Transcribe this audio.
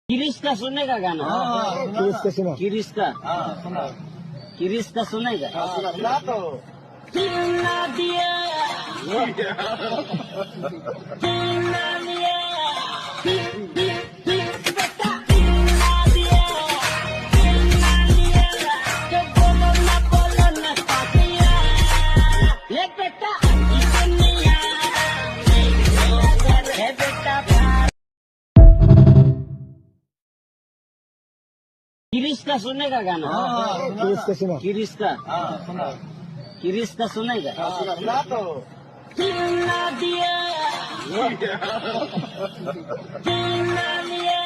किरिश का सुनेगा गाना? किरिश का सुना। किरिश का किरिश का सुनेगा? सुना तो ना दिया ना दिया बेटा ना दिया जो बोलो ना पातिया ले बेटा दुनिया है बेटा किरिश का सुनेगा गाना? किरिश का सुना। किरिश का किरिश का सुनेगा? सुना तो ना दिया ना दिया